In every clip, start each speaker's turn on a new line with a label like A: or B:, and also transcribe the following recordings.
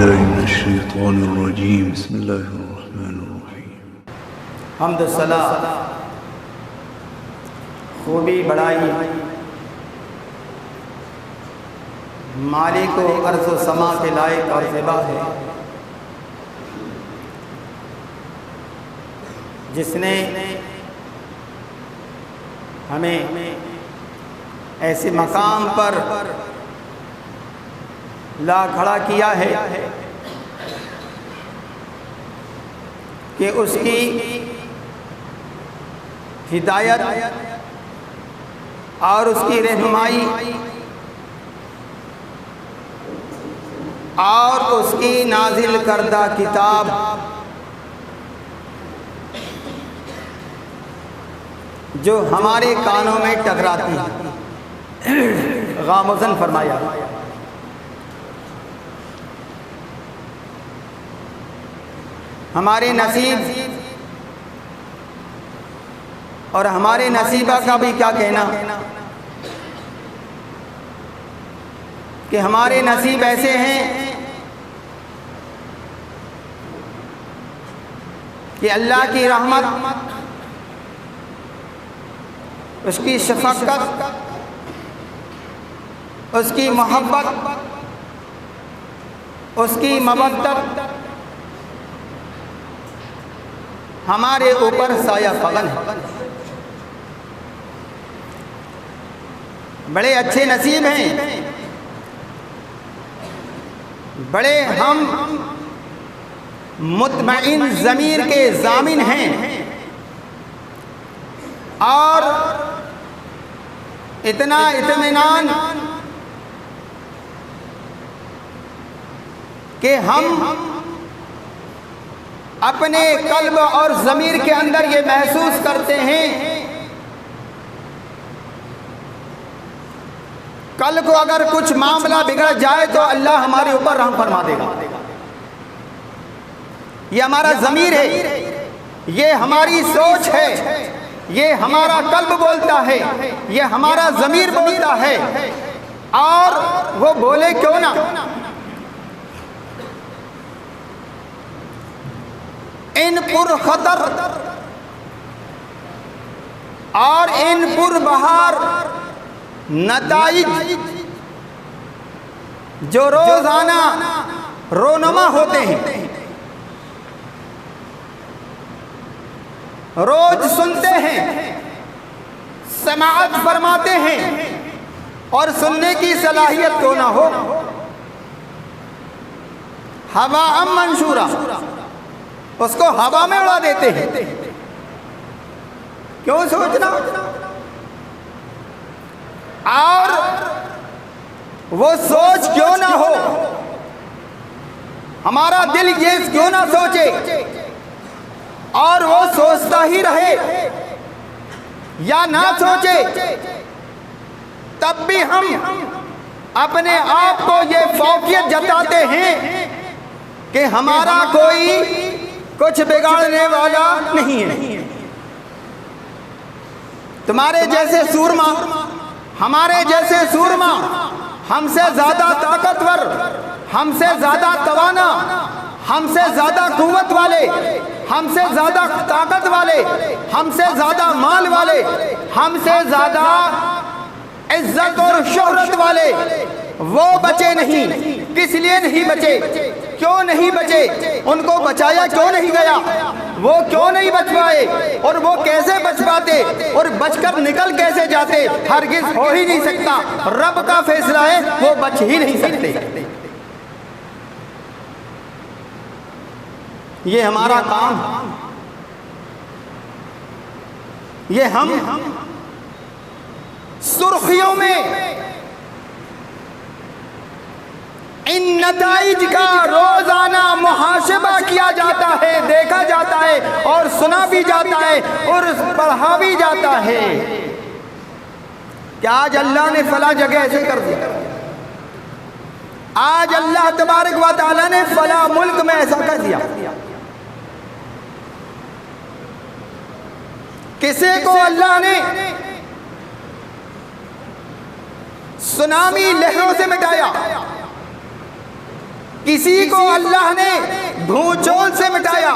A: بالله من الشيطان الرجيم بسم الله الرحمن الرحيم
B: حمد و ثنا خوبی بڑائی مالک و ارض و سما کے لائق اور زیبا ہے، جس نے ہمیں ایسے مقام پر لا کھڑا کیا ہے کہ اس کی ہدایت اور اس کی رہنمائی اور اس کی نازل کردہ کتاب جو ہمارے کانوں میں ٹکراتی ہے، غامزن فرمایا۔ ہمارے نصیب اور ہمارے نصیبہ کا بھی کیا کہنا کہ ہمارے نصیب ایسے ہیں کہ اللہ کی رحمت، اس کی شفقت، اس کی محبت، اس کی مودت ہمارے اوپر سایہ فغن ہے۔ بڑے اچھے نصیب ہیں، بڑے ہم مطمئن ضمیر کے ضامن ہیں، اور اتنا اطمینان کہ ہم اپنے قلب اور ضمیر کے اندر یہ محسوس کرتے ہیں کل کو اگر کچھ معاملہ بگڑ جائے تو اللہ ہمارے اوپر رحم فرما دے گا۔ یہ ہمارا ضمیر ہے، یہ ہماری سوچ ہے، یہ ہمارا قلب بولتا ہے، یہ ہمارا ضمیر بولتا ہے، اور وہ بولے کیوں نہ۔ ان پر خطر اور ان پر بہار نتائج جو روزانہ رونما ہوتے ہیں، روز سنتے ہیں، سماعت فرماتے ہیں، اور سننے کی صلاحیت کیوں نہ ہو، ہوا منشورہ اس کو ہوا میں اڑا دیتے ہیں۔ کیوں سوچنا؟ اور وہ سوچ کیوں نہ ہو، ہمارا دل یہ کیوں نہ سوچے اور وہ سوچتا ہی رہے یا نہ سوچے، تب بھی ہم اپنے آپ کو یہ فوقیت جتاتے ہیں کہ ہمارا کوئی کچھ بگاڑنے والا نہیں ہے۔ تمہارے جیسے سورما، ہمارے جیسے سورما، ہم سے زیادہ طاقتور، ہم سے زیادہ توانا، ہم سے زیادہ قوت والے، ہم سے زیادہ طاقت والے، ہم سے زیادہ مال والے، ہم سے زیادہ عزت اور شہرت والے وہ بچے نہیں۔ کس لیے نہیں بچے؟ کیوں نہیں بچے؟ ان کو بچایا کیوں نہیں گیا؟ وہ کیوں نہیں بچ پائے؟ اور وہ کیسے بچ پاتے؟ اور بچ کر نکل کیسے جاتے؟ ہرگز ہو ہی نہیں سکتا، رب کا فیصلہ ہے، وہ بچ ہی نہیں سکتے۔ یہ ہمارا کام، یہ ہم سرخیوں میں ان نتائج کا روزانہ محاسبہ کیا جاتا ہے، دیکھا جاتا ہے، اور سنا بھی جاتا ہے، اور پڑھا بھی جاتا ہے کہ آج اللہ نے فلاں جگہ ایسے کر دیا، آج اللہ تبارک و تعالیٰ نے فلاں ملک میں ایسا کر دیا۔ کسی کو اللہ نے سونامی لہروں سے مٹایا، کسی کو اللہ نے بھوچول سے مٹایا،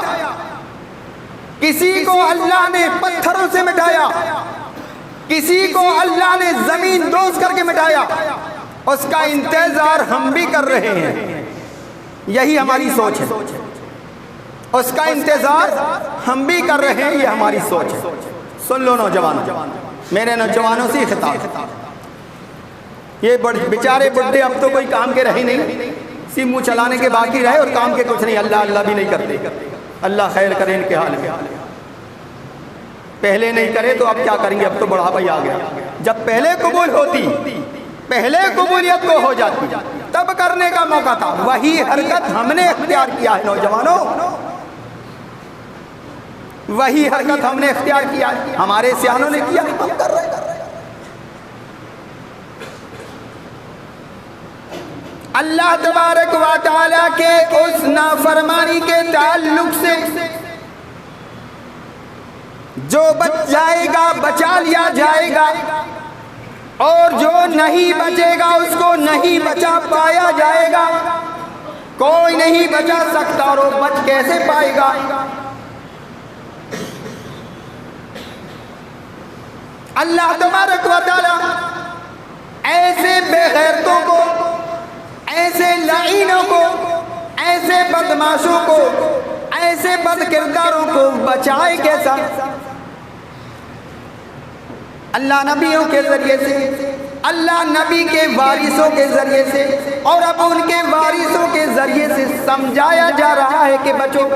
B: کسی کو اللہ نے پتھروں سے مٹایا، کسی کو اللہ نے زمین دوز کر کے مٹایا، اس کا انتظار ہم بھی کر رہے ہیں۔ یہی ہماری سوچ ہے، اس کا انتظار ہم بھی کر رہے ہیں، یہ ہماری سوچ ہے۔ سن لو نوجوانوں، میرے نوجوانوں سے خطاب، یہ بیچارے بڈھے اب تو کوئی کام کے رہے نہیں، سی منہ چلانے کے باقی رہے اور کام کے کچھ نہیں، اللہ اللہ بھی نہیں کرتے۔ اللہ خیر کرے ان کے حال میں۔ پہلے نہیں کرے تو اب کیا کریں گے، اب تو بڑھاپا ہی آ گیا۔ جب پہلے قبول ہوتی، پہلے قبولیت کو ہو جاتی، تب کرنے کا موقع تھا۔ وہی حرکت ہم نے اختیار کیا ہے نوجوانوں، وہی حرکت ہم نے اختیار کیا ہے، ہمارے سیانوں نے کیا، ہم کر رہے ہیں۔ اللہ تبارک و تعالیٰ کے اس نافرمانی کے تعلق سے جو بچ جائے گا بچا لیا جائے گا، اور جو نہیں بچے گا اس کو نہیں بچا پایا جائے گا۔ کوئی نہیں بچا سکتا، اور وہ بچ کیسے پائے گا؟ اللہ تبارک و تعالیٰ ایسے بے غیرتوں کو، ایسے لعینوں کو، ایسے بدماشوں کو، ایسے بد کرداروں کو بچائے کیسا؟ اللہ نبیوں کے ذریعے سے، اللہ نبی کے وارثوں کے ذریعے سے، اور اب ان کے وارثوں کے ذریعے سے سمجھایا جا رہا ہے کہ بچو،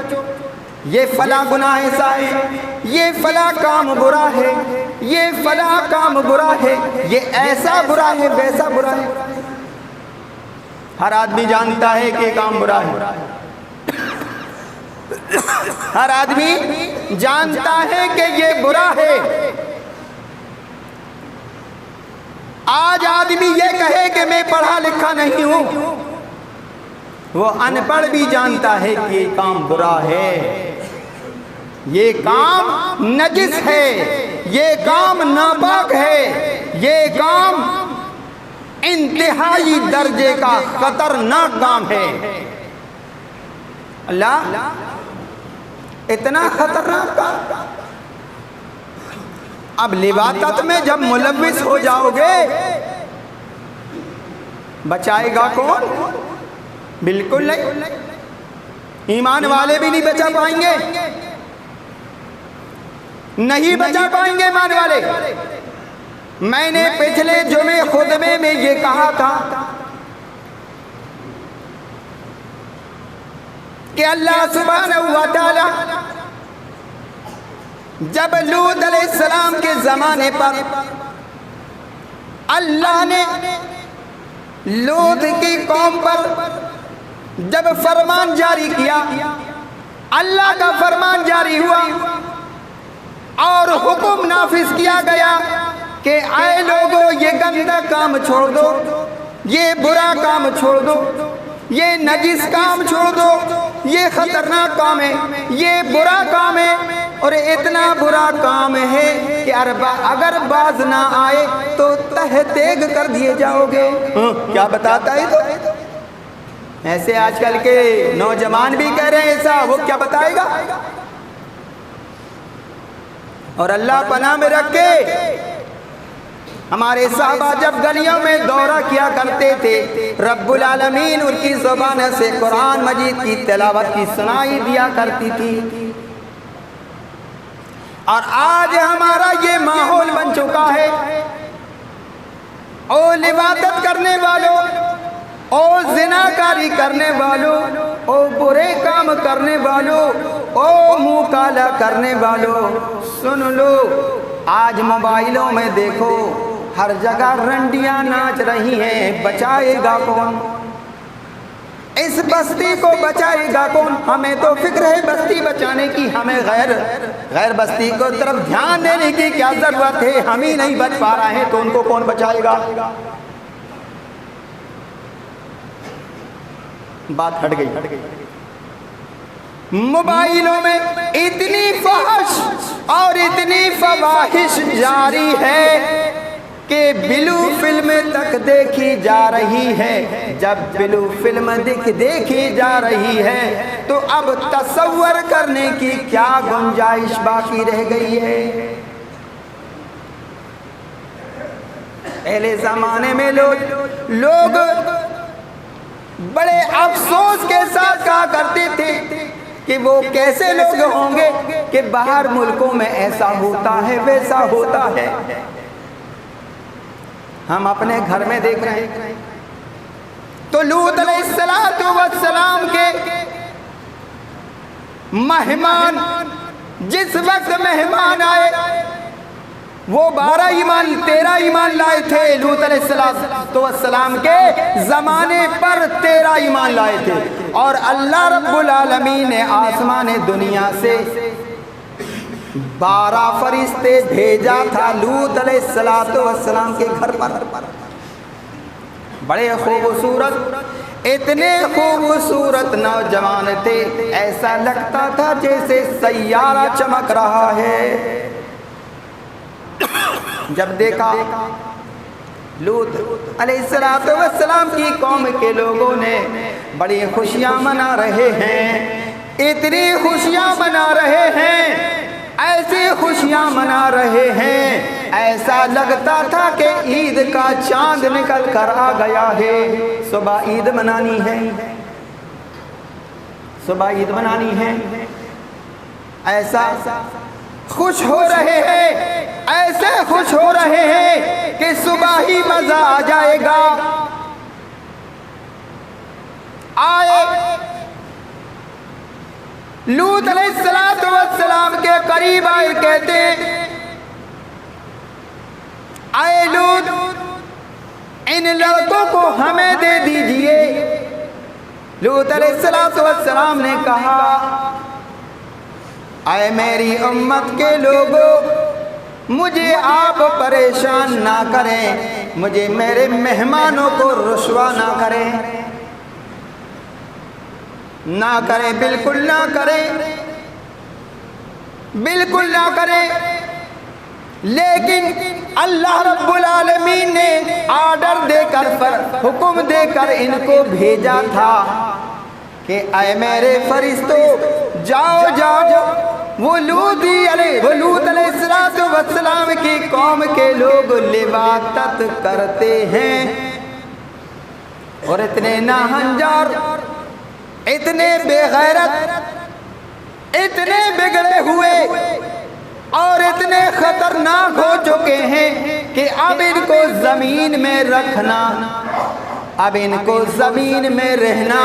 B: یہ فلاں گناہ ایسا ہے، یہ فلاں کام برا ہے، یہ فلاں کام برا ہے، یہ ایسا برا ہے، ویسا برا ہے۔ ہر آدمی جانتا ہے کہ یہ کام برا ہے، ہر آدمی جانتا ہے کہ یہ برا ہے۔ آج آدمی یہ کہے کہ میں پڑھا لکھا نہیں ہوں، وہ ان پڑھ بھی جانتا ہے کہ یہ کام برا ہے، یہ کام نجس ہے، یہ کام ناپاک ہے، یہ کام انتہائی درجے کا خطرناک کام ہے۔ اللہ اتنا خطرناک کام، اب لواطت میں جب ملوث ہو جاؤ گے بچائے گا کون؟ بالکل نہیں، ایمان والے بھی نہیں بچا پائیں گے، نہیں بچا پائیں گے ایمان والے۔ میں نے پچھلے جمعے خطبے میں یہ کہا تھا کہ اللہ سبحانہ و تعالی جب لوط علیہ السلام کے زمانے پر اللہ نے لوط کی قوم پر جب فرمان جاری کیا، اللہ کا فرمان جاری ہوا اور حکم نافذ کیا گیا کہ اے لوگو یہ گندا کام چھوڑ دو، یہ برا کام چھوڑ دو، یہ نجس کام چھوڑ دو، یہ خطرناک کام ہے، یہ برا کام ہے، اور اتنا برا کام ہے کہ اگر باز نہ آئے تو تہ تیگ کر دیے جاؤ گے۔ کیا بتاتا ہے؟ تو ایسے آج کل کے نوجوان بھی کہہ رہے ہیں ایسا، وہ کیا بتائے گا؟ اور اللہ پناہ میں رکھے، ہمارے صحابہ جب گلیوں میں دورہ کیا کرتے تھے، رب العالمین ان کی زبان سے قرآن مجید کی تلاوت کی سنائی دیا کرتی تھی۔ اور آج ہمارا یہ ماحول بن چکا ہے، او لواطت کرنے والوں، او زناکاری کرنے والوں، او برے کام کرنے والوں، او منہ کالا کرنے والوں، سن لو، آج موبائلوں میں دیکھو ہر جگہ رنڈیاں ناچ رہی ہیں، بچائے گا کون؟ اس بستی کو بچائے گا کون؟ ہمیں تو فکر ہے بستی بچانے کی، ہمیں غیر بستی کو طرف دھیان دینے کی کیا ضرورت ہے؟ ہم ہی نہیں بچ پا رہے ہیں تو ان کو کون بچائے گا؟ بات ہٹ گئی۔ موبائلوں میں اتنی فحش اور اتنی فواحش جاری ہے کہ بلو فلم تک دیکھی جا رہی ہے، جب بلو فلم دیکھی جا رہی ہے تو اب تصور کرنے کی کیا گنجائش باقی رہ گئی ہے؟ پہلے زمانے میں لوگ بڑے افسوس کے ساتھ کہا کرتے تھے کہ وہ کیسے لوگ ہوں گے کہ باہر ملکوں میں ایسا ہوتا ہے ویسا ہوتا ہے۔ ہم اپنے گھر میں دیکھ رہے ہیں تو لوط علیہ السلام کے مہمان، جس وقت مہمان آئے وہ 13 ایمان لائے تھے۔ لوط علیہ السلام کے زمانے پر 13 ایمان لائے تھے، اور اللہ رب العالمین نے آسمان دنیا سے 12 فرشتے بھیجا تھا لوط علیہ السلام کے گھر پر۔ بڑے خوبصورت، اتنے خوبصورت نوجوان تھے، ایسا لگتا تھا جیسے سیارہ چمک رہا ہے۔ جب دیکھا لوط علیہ السلام کی قوم کے لوگوں نے بڑی خوشیاں منا رہے ہیں، اتنی خوشیاں منا رہے ہیں، ایسی خوشیاں منا رہے ہیں، ایسا لگتا تھا کہ عید کا چاند نکل کر آ گیا ہے۔ صبح عید منانی ہے، صبح عید منانی ہے، ایسا خوش ہو رہے ہیں، ایسے خوش ہو رہے ہیں کہ صبح ہی مزہ آ جائے گا۔ آئے لوط علیہ السلام کے قریب آئے، کہتے ہیں آئے لوط، ان لڑکوں کو ہمیں دے دیجئے۔ لوط علیہ السلام نے کہا اے میری امت کے لوگوں، مجھے آپ پریشان نہ کریں، مجھے میرے مہمانوں کو رسوا نہ کریں، نہ کریں، بالکل نہ کریں، بالکل نہ کریں۔ لیکن اللہ رب العالمین نے آرڈر دے کر، حکم دے کر ان کو بھیجا تھا کہ اے میرے فرشتوں، جاؤ جاؤ، وہ لوط علیہ السلام کی قوم کے لوگ لواطت کرتے ہیں، اور اتنے ناہنجار، اتنے بے غیرت، اتنے بگڑے ہوئے اور اتنے خطرناک ہو چکے ہیں کہ اب ان کو زمین میں رکھنا، اب ان کو زمین میں رہنا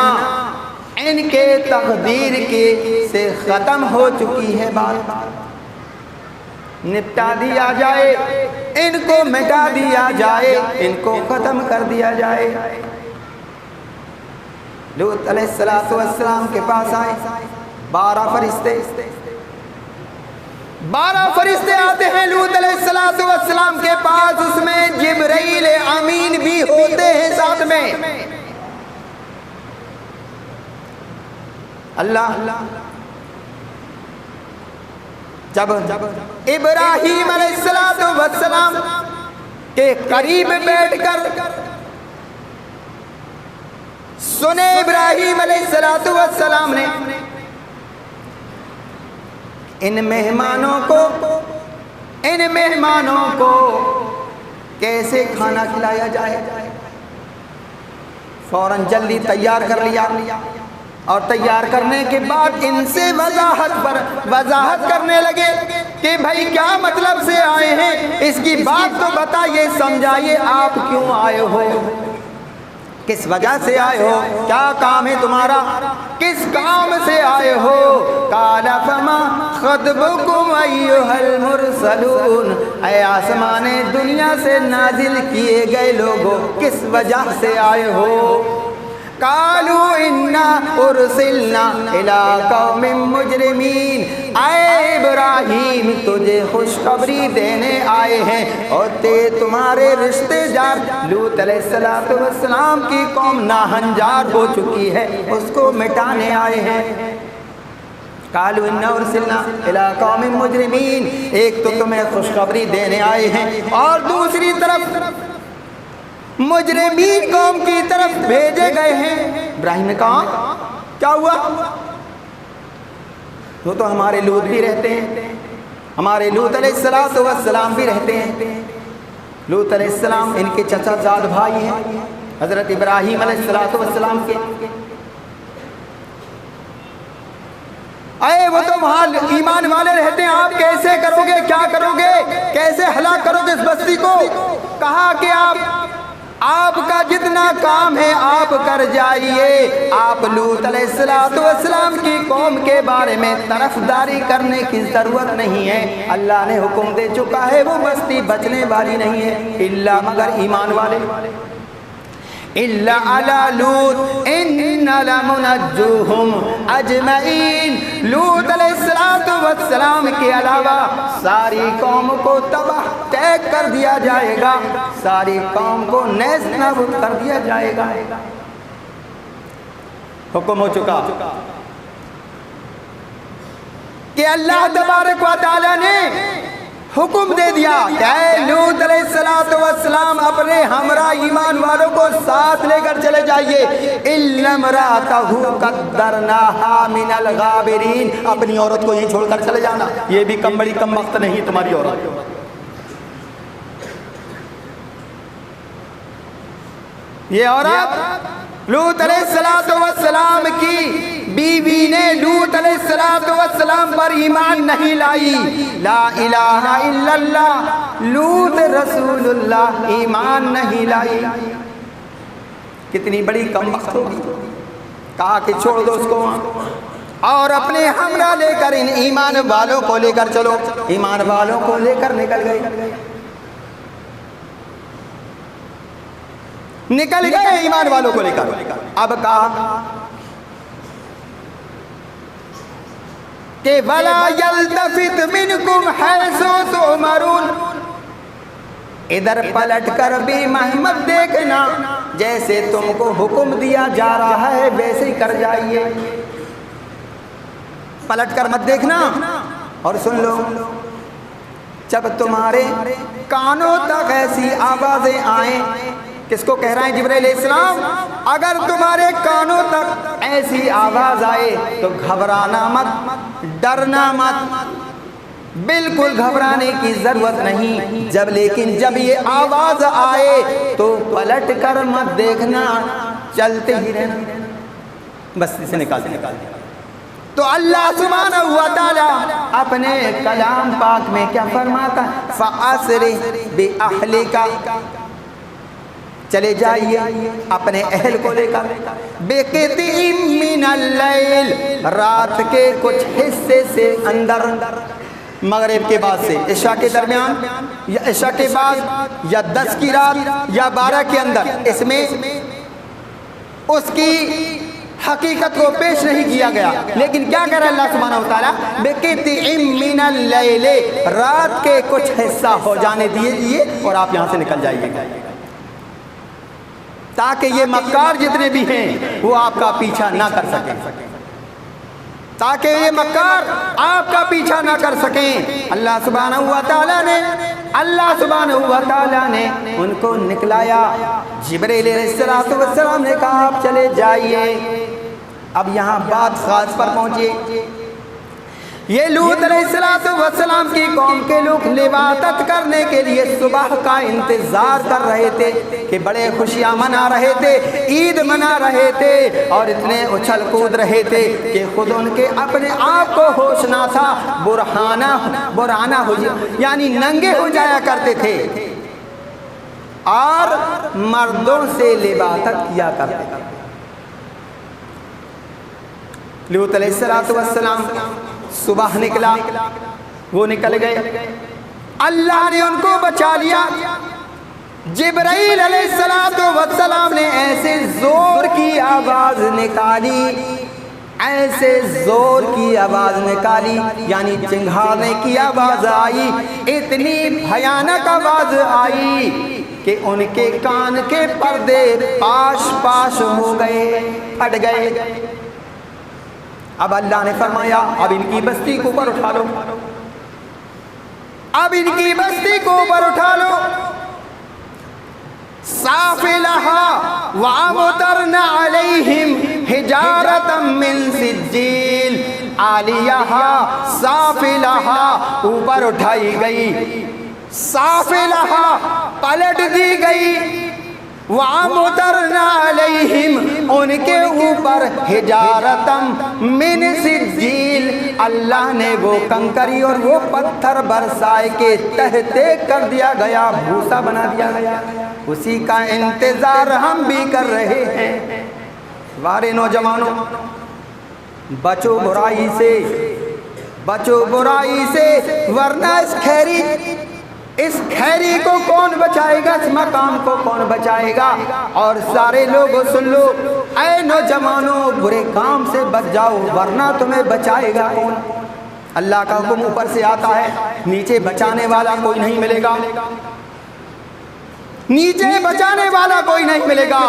B: ان کے تقدیر کی سے ختم ہو چکی ہے۔ بات نپٹا دیا جائے، ان کو مٹا دیا جائے، ان کو ختم کر دیا جائے۔ لوط علیہ السلام کے پاس آئے 12 فرشتے، 12 فرشتے آتے ہیں لوط علیہ السلام کے پاس، اس میں جبرائیل امین بھی ہوتے ہیں ساتھ میں۔ اللہ جب ابراہیم علیہ السلام کے قریب بیٹھ کر سنے ابراہیم علیہ السلام نے ان مہمانوں کو کیسے کھانا کھلایا جائے، فوراً جلدی تیار کر لیا، اور تیار کرنے کے بعد ان سے وضاحت کرنے لگے کہ بھائی کیا مطلب سے آئے ہیں، اس کی بات تو بتائیے، سمجھائیے، آپ کیوں آئے ہو، کس وجہ سے آئے ہو، کیا کام ہے تمہارا، کس کام سے آئے ہو۔ قال فما خطبکم ایھا المرسلون، اے آسمان دنیا سے نازل کیے گئے لوگوں، کس وجہ سے آئے ہو۔ قالوا انا ارسلنا الى قوم مجرمین، اے ابراہیم تجھے خوشخبری دینے آئے ہیں، اور تمہارے رشتے دار لوط علیہ السلام کی قوم ناہنجار ہو چکی ہے، اس کو مٹانے آئے ہیں۔ قالوا انا ارسلنا الى قوم مجرمین، ایک تو تمہیں خوشخبری دینے آئے ہیں اور دوسری طرف مجرمین قوم کی طرف بھیجے گئے ہیں۔ ابراہیم نے کہا کیا ہوا؟ وہ تو ہمارے لوط بھی رہتے ہیں، ہمارے لوط علیہ السلام بھی رہتے ہیں۔ لوط علیہ السلام ان کے چچا زاد بھائی ہیں حضرت ابراہیم علیہ السلام کے۔ اے وہ تو وہاں ایمان والے رہتے ہیں، آپ کیسے کرو گے، کیا کرو گے، کیسے ہلاک کرو گے اس بستی کو؟ کہا کہ آپ کا جتنا کام ہے آپ کر جائیے، آپ لوط علیہ السلام کی قوم کے بارے میں طرفداری کرنے کی ضرورت نہیں ہے، اللہ نے حکم دے چکا ہے، وہ بستی بچنے والی نہیں ہے الا مگر ایمان والے۔ الا علی لوط انا لمنجوہم اجمعین، لوط علیہ السلام کے علاوہ ساری قوم کو تباہ تیک کر دیا جائے گا، ساری قوم کو نیست نابود کر دیا جائے گا۔ حکم ہو چکا کہ اللہ تبارک و تعالی نے حکم دے دیا کہ اے لوط علیہ السلام اپنے ہمراہ ایمان والوں کو ساتھ لے کر چلے جائیے۔ الا امرأتہ قدرناہا من الغابرین، اپنی عورت کو یہیں چھوڑ کر چلے جانا، یہ بھی کم بڑی کم وقت نہیں تمہاری عورت۔ یہ عورت لوط علیہ السلام کی بیوی نے لوط علیہ السلام پر ایمان نہیں لائی، لا الہ الا اللہ لوط رسول اللہ ایمان نہیں لائی۔ کتنی بڑی کم وقت ہوگی، کہا کہ چھوڑ دو اس کو وہاں اور اپنے ہمراہ لے کر ان ایمان والوں کو لے کر چلو۔ ایمان والوں کو لے کر نکل گئے ایمان والوں کو لے کر۔ اب کہا کہ وَلَا يَلْتَفِتْ مِنْكُمْ حَيْثُ تُؤْمَرُونَ، ادھر پلٹ کر بھی مت دیکھنا، جیسے تم کو حکم دیا جا رہا ہے ویسے ہی کر جائیے، پلٹ کر مت دیکھنا۔ اور سن لو، جب تمہارے کانوں تک ایسی آوازیں آئیں، کس کو کہہ رہے ہیں جبرائیل علیہ السلام؟ اگر تمہارے کانوں تک ایسی آواز آئے تو گھبرانا مت، ڈرنا مت، بالکل گھبرانے کی ضرورت نہیں۔ لیکن جب یہ آواز آئے تو پلٹ کر مت دیکھنا، چلتے ہی رہنا، بس اسے نکال دیا۔ تو اللہ سبحانہ و تعالی اپنے کلام پاک میں کیا فرماتا ہے؟ فَأَسْرِ بِأَهْلِكَ، چلے جائیے اپنے اہل کو لے کر، بِقِطْعٍ مِّنَ اللَّيْلِ، رات کے کچھ حصے سے اندر، مغرب کے بعد سے عشاء کے درمیان یا عشاء کے بعد یا 10 کی رات یا 12 کے اندر، اس میں اس کی حقیقت کو پیش نہیں کیا گیا، لیکن کیا کہہ رہا ہے اللہ سبحانہ وتعالی؟ بِقِطْعٍ مِّنَ اللَّيْلِ، رات کے کچھ حصہ ہو جانے دیجیے اور آپ یہاں سے نکل جائیے گا، تاکہ یہ مکار جتنے بھی ہیں وہ آپ کا پیچھا نہ کر سکیں، تاکہ یہ مکار آپ کا پیچھا نہ کر سکیں۔ اللہ سبحانہ و تعالی نے ان کو نکلایا۔ جبرائیل علیہ السلام نے کہا آپ چلے جائیے۔ اب یہاں بات خاص پر پہنچی، یہ لوط علیہ السلام کی قوم کے لوگ لواطت کرنے کے لیے صبح کا انتظار کر رہے تھے کہ بڑے خوشیاں منا رہے تھے، عید منا رہے تھے اور اتنے اچھل کود رہے تھے کہ خود ان کے اپنے آپ کو ہوش نہ تھا، برہانہ ہو یعنی ننگے ہو جایا کرتے تھے اور مردوں سے لواطت کیا کرتے تھے۔ لوط علیہ السلام صبح نکلا، وہ نکل گئے، اللہ نے ان کو بچا لیا۔ جبرائیل علیہ السلام نے ایسے زور کی آواز نکالی، ایسے زور کی آواز نکالی یعنی چنگھاڑنے کی آواز آئی، اتنی بھیانک آواز آئی کہ ان کے کان کے پردے پاش ہو گئے، پھٹ گئے۔ اب اللہ نے فرمایا اب ان کی بستی کو اوپر اٹھا لو، اب ان کی بستی کو اوپر اٹھا لو، سافلها وامطرنا عليهم حجارة من سجيل، عالیہا سافلها اوپر اٹھائی گئی، سافلها پلٹ دی گئی، وامطرنا علیہم ان کے اوپر حجارتم من سجیل، اللہ نے وہ کنکری اور وہ پتھر برسائے کے تہتے کر دیا گیا، بھوسا بنا دیا گیا، اسی کا انتظار ہم بھی کر رہے ہیں۔ وارے نوجوانوں، بچو برائی سے، بچو برائی سے، ورنہ اس خیری کو کون بچائے گا، اس مقام کو کون بچائے گا؟ اور سارے لوگوں سن لو، اے نوجوانوں برے کام سے بچ جاؤ ورنہ تمہیں بچائے گا کون؟ اللہ کا حکم اوپر سے آتا ہے، نیچے بچانے والا کوئی نہیں ملے گا، نیچے بچانے والا کوئی نہیں ملے گا۔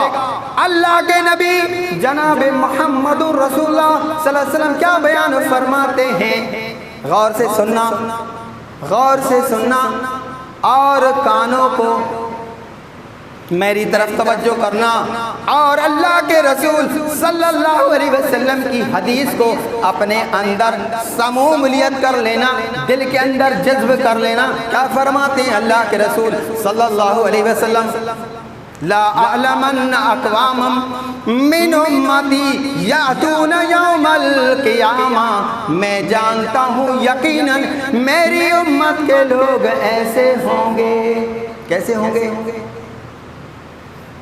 B: اللہ کے نبی جناب محمد رسول اللہ صلی اللہ علیہ وسلم کیا بیان فرماتے ہیں؟ غور سے سننا، غور سے سننا اور کانوں کو میری طرف توجہ کرنا، اور اللہ کے رسول صلی اللہ علیہ وسلم کی حدیث کو اپنے اندر شمولیت کر لینا، دل کے اندر جذب کر لینا۔ کیا فرماتے ہیں اللہ کے رسول صلی اللہ علیہ وسلم؟ لا اعلمن اقواما من امتی یاتون یوم القیامہ، میں جانتا ہوں یقیناً میری امت کے لوگ ایسے ہوں گے، کیسے ہوں گے؟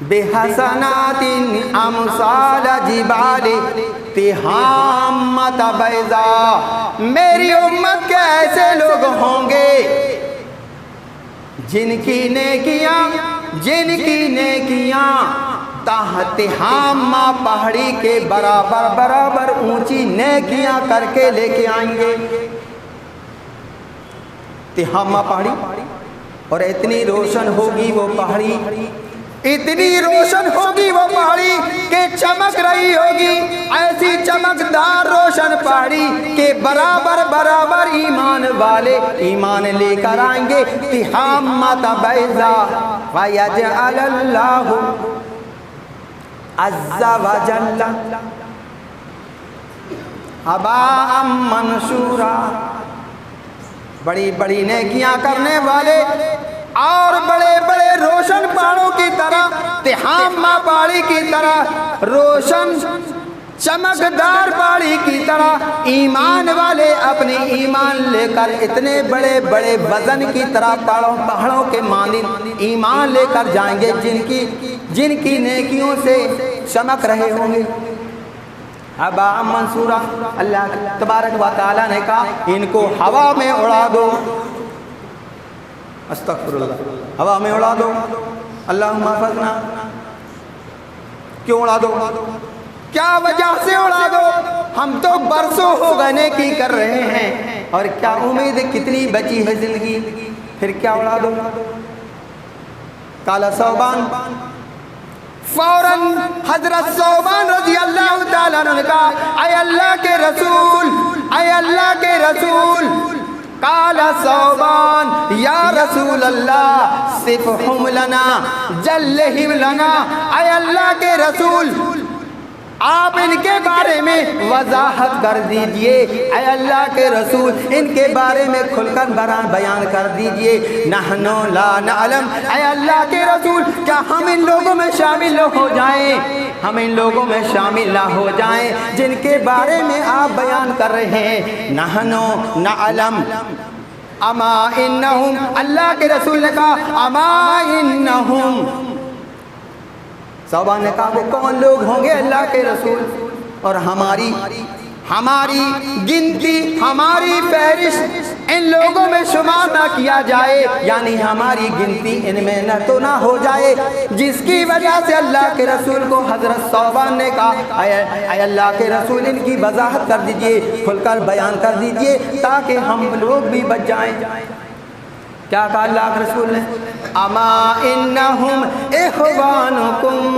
B: بحسنات امثال جبال تہامۃ بیضاء، میری امت کے ایسے لوگ ہوں گے جن کی نیکیاں تہامہ پہاڑی کے برابر اونچی نیکیاں کر کے لے کے آئیں گے۔ تہامہ پہاڑی، اور اتنی روشن ہوگی وہ پہاڑی، اتنی روشن ہوگی وہ پہاڑی کہ چمک رہی ہوگی، ایسی چمکدار روشن پہاڑی کہ برابر ایمان والے ایمان لے کر آئیں گے۔ تہامۃ بیضاء ویجعل اللہ عز وجل ھباء منثورا، بڑی بڑی نیکیاں کرنے والے اور بڑے بڑے روشن پہاڑوں کی طرح، تہامہ پہاڑی کی طرح، روشن چمکدار پہاڑی کی طرح ایمان والے اپنے ایمان لے کر اتنے بڑے بڑے وزن کی طرح پہاڑوں کے مانند ایمان لے کر جائیں گے جن کی نیکیوں سے چمک رہے ہوں گے۔ ھباء منثورا، اللہ تبارک و تعالیٰ نے کہا ان کو ہوا میں اڑا دو، استغفر اللہ، ہوا میں اڑا دو۔ اللہم احفظنا، کیوں اڑا دو؟ کیا وجہ سے اڑا دو؟ ہم تو برسوں ہو گئے نیکی کر رہے ہیں، اور کیا امید کتنی بچی ہے زندگی، پھر کیا اڑا دو؟ کالا ثوبان، فوراً حضرت ثوبان رضی اللہ تعالیٰ عنہ نے کہا اے اللہ کے رسول، اے اللہ کے رسول، قال ثوبان یا رسول اللہ صفہم لنا جلہم لنا، اے اللہ کے رسول آپ ان کے بارے میں وضاحت کر دیجئے، اے اللہ کے رسول ان کے بارے میں کھل کر بیان کر دیجئے۔ نحن لا نعلم، اے اللہ کے رسول کیا ہم ان لوگوں میں شامل نہ ہو جائیں، ہم ان لوگوں میں شامل نہ ہو جائیں جن کے بارے میں آپ بیان کر رہے ہیں۔ نحن نعلم اما انہم، اللہ کے رسول نے کہا اما انہم، ثوبان نے کہا وہ کون لوگ ہوں گے اللہ کے رسول، اور ہماری گنتی، ہماری فہرست ان لوگوں میں شمار نہ کیا جائے، یعنی ہماری گنتی ان میں نہ تو نہ ہو جائے، جس کی وجہ سے اللہ کے رسول کو حضرت ثوبان نے کہا اے اللہ کے رسول ان کی وضاحت کر دیجئے، کھل کر بیان کر دیجئے تاکہ ہم لوگ بھی بچ جائیں۔ کیا کہا اللہ کے رسول نے؟ اما انہم اخوانکم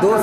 B: 2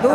B: 2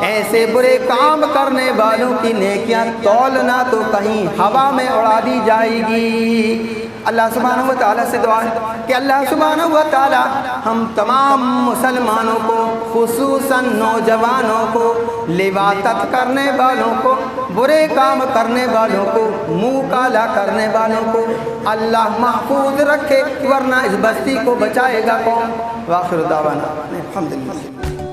B: ایسے برے کام کرنے والوں کی نیکیاں تولنا تو کہیں ہوا میں اڑا دی جائے گی۔ اللہ سبحانہ و تعالیٰ سے دعا ہے کہ اللہ سبحانہ و تعالیٰ ہم تمام مسلمانوں کو، خصوصاً نوجوانوں کو، لواطت کرنے والوں کو، برے کام کرنے والوں کو، منہ کالا کرنے والوں کو اللہ محفوظ رکھے، ورنہ اس بستی کو بچائے گا کون؟ وآخر دعوانا الحمدللہ۔